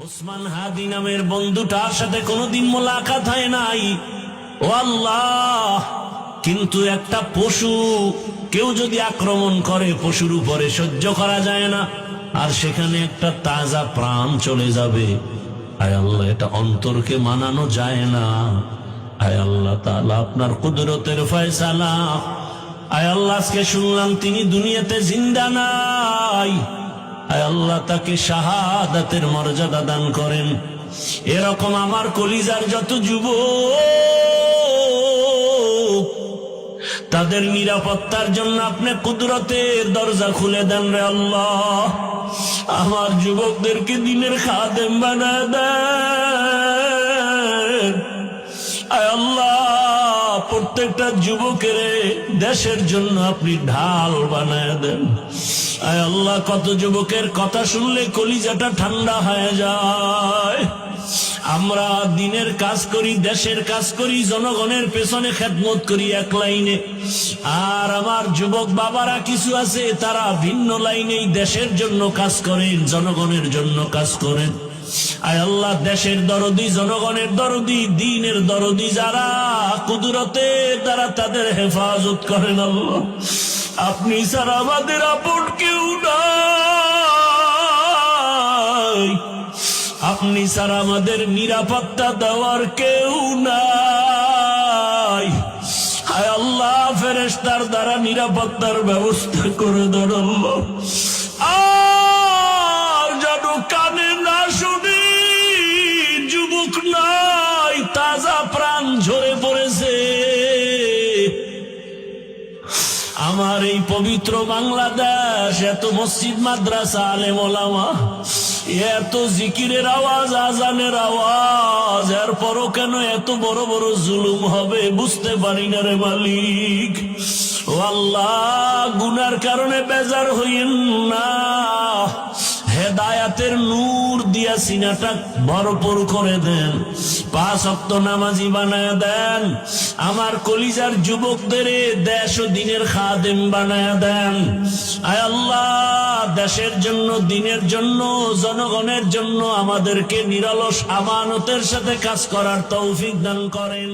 ওসমান হাদি নামের বন্ধুটার সাথে কোনোদিন মোলাকাত হয় নাই। ও আল্লাহ, কিন্তু একটা পশু কেউ যদি আক্রমণ করে পশুর উপরে সহ্য করা যায় না, আর সেখানে একটা তাজা প্রাণ চলে যাবে। আয় আল্লাহ, এটা অন্তরকে মানানো যায় না। আয় আল্লাহ তাআলা, আপনার কুদরতের ফয়সালা। আয় আল্লাহ, আজকে শুনলাম তিনি দুনিয়াতে জিন্দা নাই। আয় আল্লাহ, তাকে শাহাদাতের মর্যাদা দান করেন। এরকম আমার কলিজার যত যুবক, তাদের নিরাপত্তার জন্য আপনি কুদরতের দরজা খুলে দেন রে আল্লাহ। আমার যুবকদেরকে দিনের খাদেম বানায় দেন। আয় আল্লাহ, প্রত্যেকটা যুবকের দেশের জন্য আপনি ঢাল বানায় দেন। আয় আল্লাহ, কত যুবকের কথা শুনলে কলিজাটা ঠান্ডা হয়ে যায়। আমরা দিনের কাজ করি, দেশের কাজ করি, জনগণের পেছনে খেদমত করি এক লাইনে, আর আমার যুবক বাবারা কিছু আছে তারা ভিন্ন লাইনেই দেশের জন্য কাজ করেন, জনগণের জন্য কাজ করেন। আয় আল্লাহ, দেশের দরদি, জনগণের দরদি, দ্বীনের দরদি যারা, কুদরতের দ্বারা তাদের হেফাজত করেন আল্লাহ। আপনি ছাড়া আমাদের আপন কেউ নাই, আপনি ছাড়া আমাদের নিরাপত্তা দেওয়ার কেউ নাই। হায় আল্লাহ, ফেরেশতার দ্বারা নিরাপত্তার ব্যবস্থা করে দেন আল্লাহ। আর যেন কানে না শুনি, যুবক নাই, তাজা প্রাণ ঝরে পড়েছে। আমার এই পবিত্র বাংলাদেশ, এত মসজিদ, মাদ্রাসা, আলেম ওলামা, এত জিকিরের আওয়াজ, আজানের আওয়াজ, এরপরও কেন এত বড় বড় জুলুম হবে বুঝতে পারি না রে মালিক। ও আল্লাহ, গুনার কারণে বেজার হইয়েন না, হেদায়াতের নূর দিয়া সিনাটা ভরপুর করে দেন, 5 ওয়াক্ত নামাজি বানায় দেন। আমার কলিজার যুবকদের দেশ ও দিনের খাদেম বানায় দেন। আয় আল্লাহ, দেশের জন্য, দিনের জন্য, জনগণের জন্য আমাদেরকে নিরলস আমানতের সাথে কাজ করার তৌফিক দান করেন।